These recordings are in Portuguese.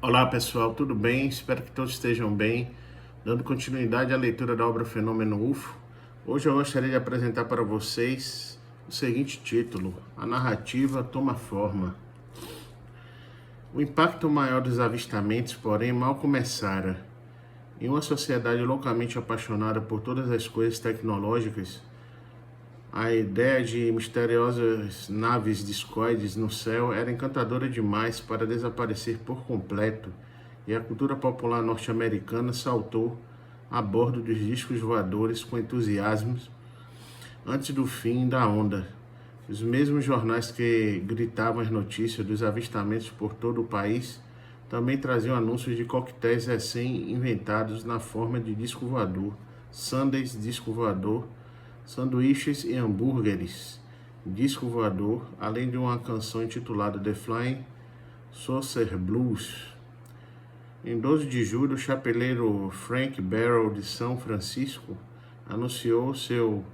Olá pessoal, tudo bem? Espero que todos estejam bem. Dando continuidade à leitura da obra Fenômeno UFO, hoje eu gostaria de apresentar para vocês o seguinte título: A narrativa toma forma. O impacto maior dos avistamentos, porém, mal começara. Em uma sociedade loucamente apaixonada por todas as coisas tecnológicas, a ideia de misteriosas naves discoides no céu era encantadora demais para desaparecer por completo, e a cultura popular norte-americana saltou a bordo dos discos voadores com entusiasmo antes do fim da onda. Os mesmos jornais que gritavam as notícias dos avistamentos por todo o país também traziam anúncios de coquetéis recém-inventados na forma de disco voador, sundaes disco voador, sanduíches e hambúrgueres disco voador, além de uma canção intitulada The Flying Saucer Blues. Em 12 de julho, o chapeleiro Frank Barrow de São Francisco anunciou seu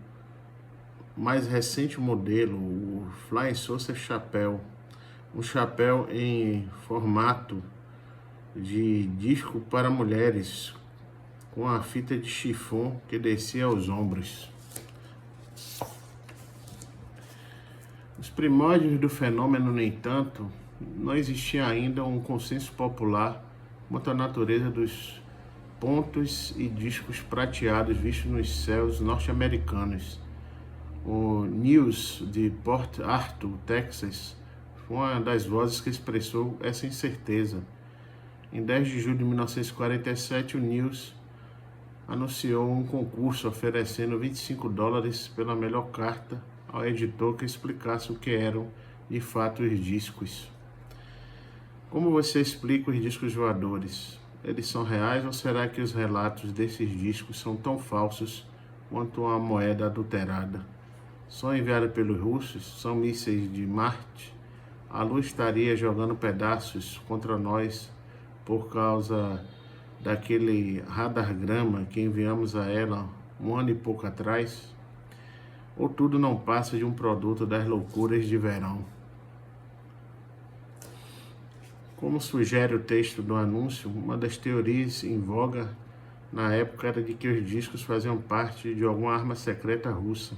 mais recente modelo, o Flying Saucer Chapéu, um chapéu em formato de disco para mulheres, com a fita de chifon que descia aos ombros. Nos primórdios do fenômeno, no entanto, não existia ainda um consenso popular quanto à natureza dos pontos e discos prateados vistos nos céus norte-americanos. O News de Port Arthur, Texas, foi uma das vozes que expressou essa incerteza. Em 10 de julho de 1947, o News anunciou um concurso oferecendo $25 pela melhor carta ao editor que explicasse o que eram de fato os discos. Como você explica os discos voadores? Eles são reais ou será que os relatos desses discos são tão falsos quanto uma moeda adulterada? São enviados pelos russos? São mísseis de Marte? A Lua estaria jogando pedaços contra nós por causa daquele radargrama que enviamos a ela um ano e pouco atrás? Ou tudo não passa de um produto das loucuras de verão? Como sugere o texto do anúncio, uma das teorias em voga na época era de que os discos faziam parte de alguma arma secreta russa.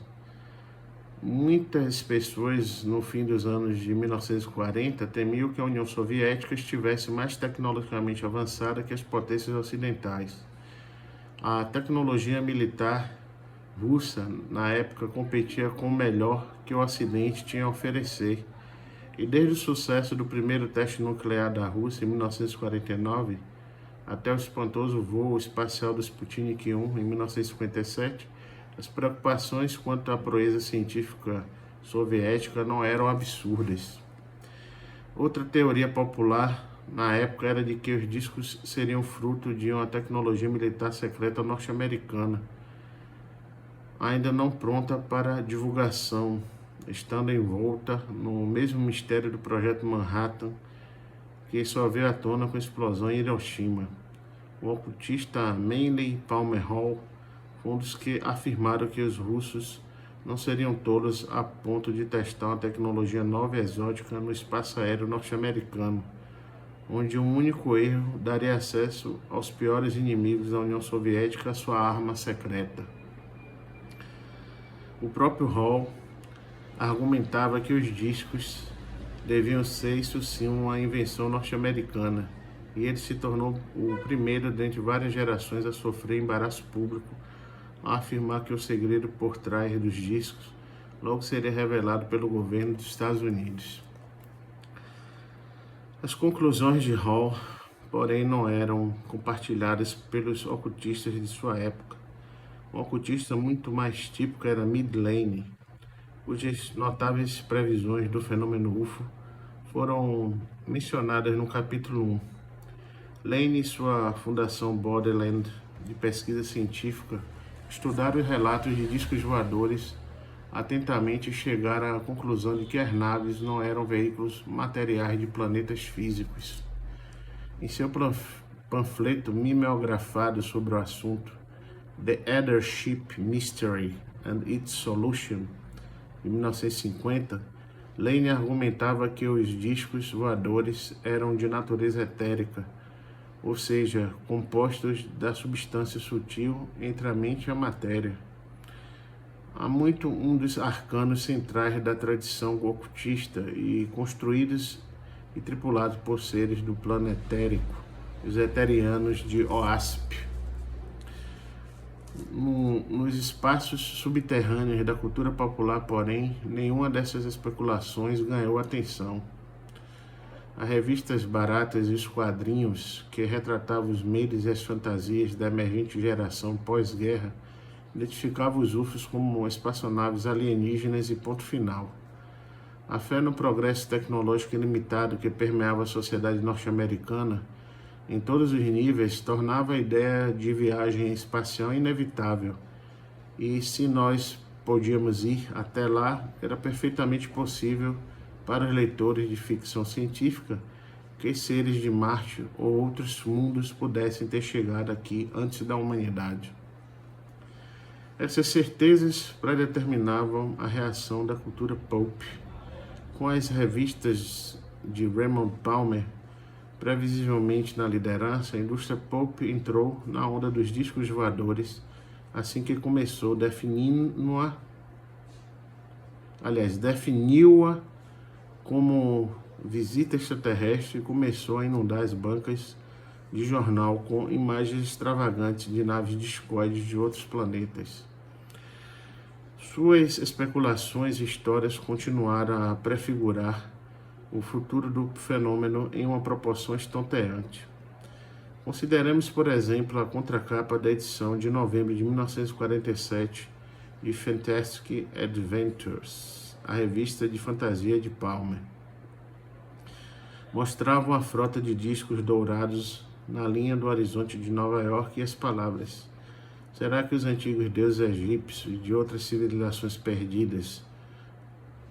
Muitas pessoas, no fim dos anos de 1940, temiam que a União Soviética estivesse mais tecnologicamente avançada que as potências ocidentais. A tecnologia militar russa, na época, competia com o melhor que o Ocidente tinha a oferecer. E desde o sucesso do primeiro teste nuclear da Rússia, em 1949, até o espantoso voo espacial do Sputnik 1, em 1957, as preocupações quanto à proeza científica soviética não eram absurdas. Outra teoria popular na época era de que os discos seriam fruto de uma tecnologia militar secreta norte-americana, ainda não pronta para divulgação, estando envolta no mesmo mistério do Projeto Manhattan, que só veio à tona com a explosão em Hiroshima. O ocultista Manly Palmer Hall foi um dos que afirmaram que os russos não seriam tolos a ponto de testar uma tecnologia nova e exótica no espaço aéreo norte-americano, onde um único erro daria acesso aos piores inimigos da União Soviética à sua arma secreta. O próprio Hall argumentava que os discos deviam ser, isso sim, uma invenção norte-americana, e ele se tornou o primeiro dentre várias gerações a sofrer embaraço público a afirmar que o segredo por trás dos discos logo seria revelado pelo governo dos Estados Unidos. As conclusões de Hall, porém, não eram compartilhadas pelos ocultistas de sua época. Um ocultista muito mais típico era Mid Lane, cujas notáveis previsões do fenômeno UFO foram mencionadas no capítulo 1. Lane e sua fundação Borderland de pesquisa científica estudaram os relatos de discos voadores atentamente e chegaram à conclusão de que as naves não eram veículos materiais de planetas físicos. Em seu panfleto mimeografado sobre o assunto, The Othership Mystery and Its Solution, de 1950, Lane argumentava que os discos voadores eram de natureza etérica, ou seja, compostos da substância sutil entre a mente e a matéria. Há muito um dos arcanos centrais da tradição ocultista e construídos e tripulados por seres do plano etérico, os eterianos de OASP. Nos espaços subterrâneos da cultura popular, porém, nenhuma dessas especulações ganhou atenção. As revistas baratas e os quadrinhos que retratavam os medos e as fantasias da emergente geração pós-guerra identificavam os UFOs como espaçonaves alienígenas e ponto final. A fé no progresso tecnológico ilimitado que permeava a sociedade norte-americana em todos os níveis tornava a ideia de viagem espacial inevitável. E se nós podíamos ir até lá, era perfeitamente possível para os leitores de ficção científica que seres de Marte ou outros mundos pudessem ter chegado aqui antes da humanidade. Essas certezas predeterminavam a reação da cultura pulp. Com as revistas de Raymond Palmer previsivelmente na liderança, a indústria pulp entrou na onda dos discos voadores assim que começou, definiu-a como visita extraterrestre e começou a inundar as bancas de jornal com imagens extravagantes de naves discoides de outros planetas. Suas especulações e histórias continuaram a prefigurar o futuro do fenômeno em uma proporção estonteante. Consideremos, por exemplo, a contracapa da edição de novembro de 1947 de Fantastic Adventures, a revista de fantasia de Palmer. Mostrava uma frota de discos dourados na linha do horizonte de Nova York e as palavras: será que os antigos deuses egípcios e de outras civilizações perdidas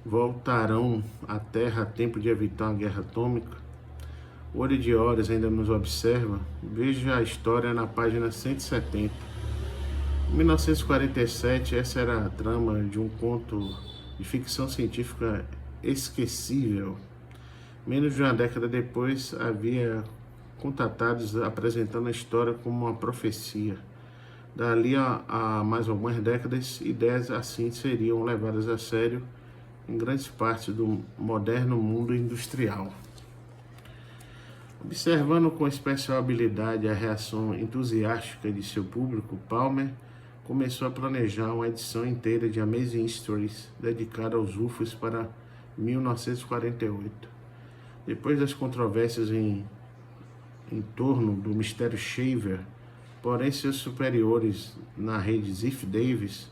voltarão à Terra a tempo de evitar uma guerra atômica? O Olho de Horus ainda nos observa. Veja a história na página 170. Em 1947, essa era a trama de um conto de ficção científica esquecível. Menos de uma década depois, havia contatados apresentando a história como uma profecia. Dali a mais algumas décadas, ideias assim seriam levadas a sério em grandes partes do moderno mundo industrial. Observando com especial habilidade a reação entusiástica de seu público, Palmer começou a planejar uma edição inteira de Amazing Stories dedicada aos UFOs para 1948. Depois das controvérsias em torno do mistério Shaver, porém seus superiores na rede Ziff Davis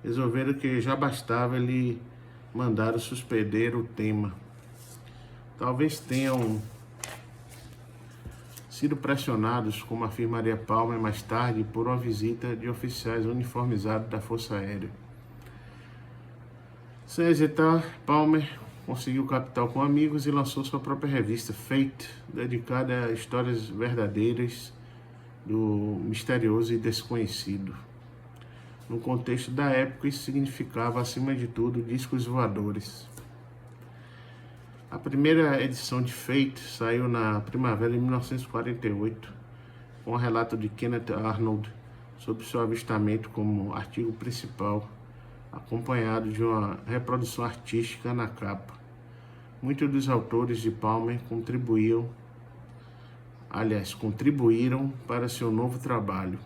resolveram que já bastava lhe mandar suspender o tema. Talvez tenham sido pressionados, como afirmaria Palmer mais tarde, por uma visita de oficiais uniformizados da Força Aérea. Sem hesitar, Palmer conseguiu capital com amigos e lançou sua própria revista, Fate, dedicada a histórias verdadeiras do misterioso e desconhecido. No contexto da época, isso significava, acima de tudo, discos voadores. A primeira edição de Fate saiu na primavera de 1948, com um relato de Kenneth Arnold sobre seu avistamento como artigo principal, acompanhado de uma reprodução artística na capa. Muitos dos autores de Palmer contribuíram para seu novo trabalho.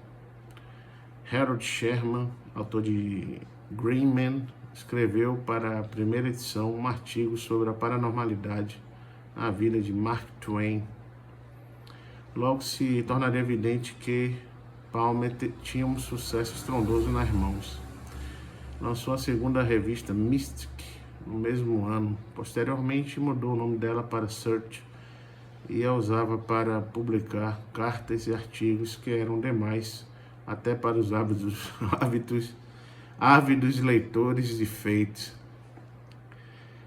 Harold Sherman, autor de Green Man, escreveu para a primeira edição um artigo sobre a paranormalidade na vida de Mark Twain. Logo se tornaria evidente que Palmer tinha um sucesso estrondoso nas mãos. Lançou a segunda revista, Mystic, no mesmo ano. Posteriormente mudou o nome dela para Search e a usava para publicar cartas e artigos que eram demais até para os ávidos leitores de Fate.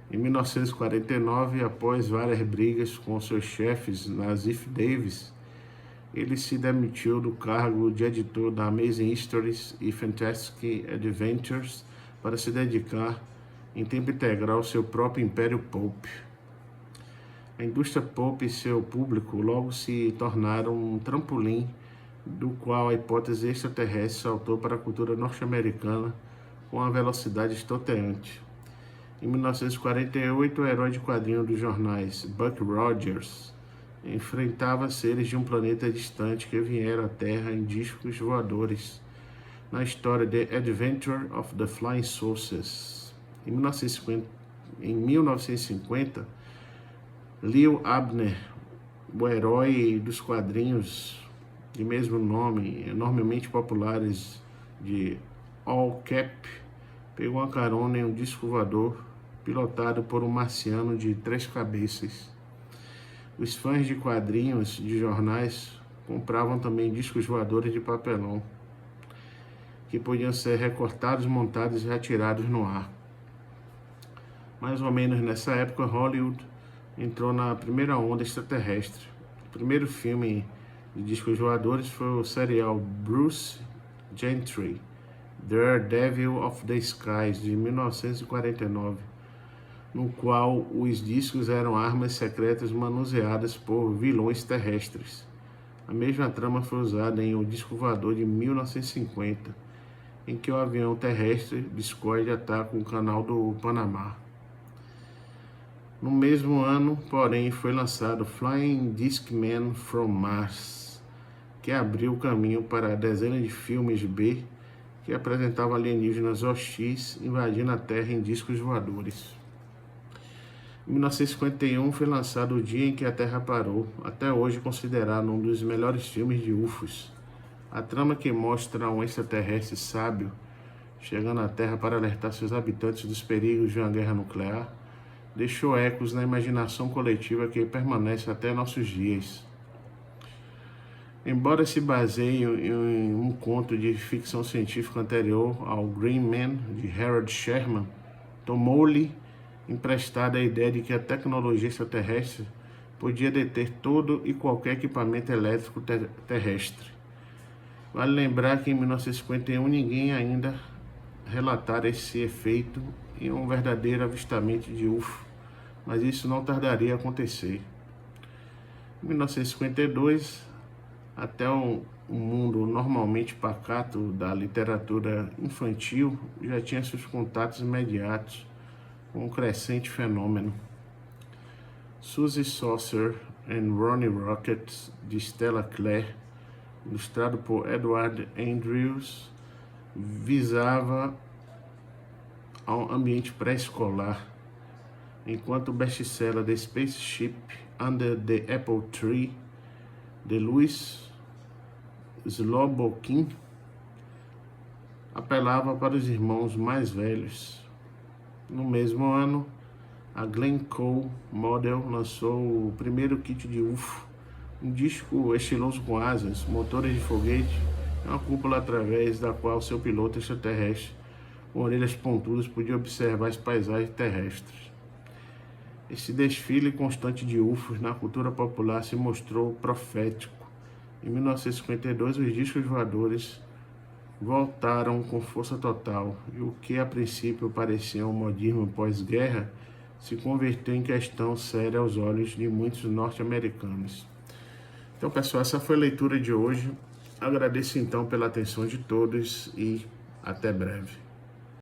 Em 1949, após várias brigas com seus chefes na Ziff Davis, ele se demitiu do cargo de editor da Amazing Stories e Fantastic Adventures para se dedicar em tempo integral ao seu próprio império pulp. A indústria pop e seu público logo se tornaram um trampolim do qual a hipótese extraterrestre saltou para a cultura norte-americana com uma velocidade estonteante. Em 1948, o herói de quadrinho dos jornais, Buck Rogers, enfrentava seres de um planeta distante que vieram à Terra em discos voadores, na história The Adventure of the Flying Saucers. Em 1950, Leo Abner, o herói dos quadrinhos de mesmo nome, enormemente populares de All Cap, pegou uma carona em um disco voador pilotado por um marciano de 3 cabeças. Os fãs de quadrinhos de jornais compravam também discos voadores de papelão, que podiam ser recortados, montados e atirados no ar. Mais ou menos nessa época, Hollywood entrou na primeira onda extraterrestre. O primeiro filme de discos voadores foi o serial Bruce Gentry, Daredevil of the Skies, de 1949, no qual os discos eram armas secretas manuseadas por vilões terrestres. A mesma trama foi usada em O Disco Voador de 1950, em que o avião terrestre Discord ataca o canal do Panamá. No mesmo ano, porém, foi lançado Flying Discman from Mars, que abriu o caminho para dezenas de filmes B que apresentavam alienígenas hostis invadindo a Terra em discos voadores. Em 1951 foi lançado O Dia em que a Terra Parou, até hoje considerado um dos melhores filmes de UFOs. A trama, que mostra um extraterrestre sábio chegando à Terra para alertar seus habitantes dos perigos de uma guerra nuclear, deixou ecos na imaginação coletiva que permanece até nossos dias. Embora se baseie em um conto de ficção científica anterior ao Green Man, de Harold Sherman, tomou-lhe emprestada a ideia de que a tecnologia extraterrestre podia deter todo e qualquer equipamento elétrico terrestre. Vale lembrar que em 1951 ninguém ainda relatara esse efeito em um verdadeiro avistamento de UFO, mas isso não tardaria a acontecer. Em 1952, até um mundo normalmente pacato da literatura infantil já tinha seus contatos imediatos com um crescente fenômeno. Suzy Saucer and Ronnie Rocket, de Stella Clare, ilustrado por Edward Andrews, visava ao ambiente pré-escolar, enquanto o best-seller The Spaceship Under the Apple Tree, de Louis Slobokin, apelava para os irmãos mais velhos. No mesmo ano, a Glencoe Model lançou o primeiro kit de UFO, um disco estiloso com asas, motores de foguete e uma cúpula através da qual seu piloto extraterrestre, com orelhas pontudas, podia observar as paisagens terrestres. Esse desfile constante de UFOs na cultura popular se mostrou profético. Em 1952, os discos voadores voltaram com força total, e o que a princípio parecia um modismo pós-guerra se converteu em questão séria aos olhos de muitos norte-americanos. Então, pessoal, essa foi a leitura de hoje. Agradeço então pela atenção de todos e até breve.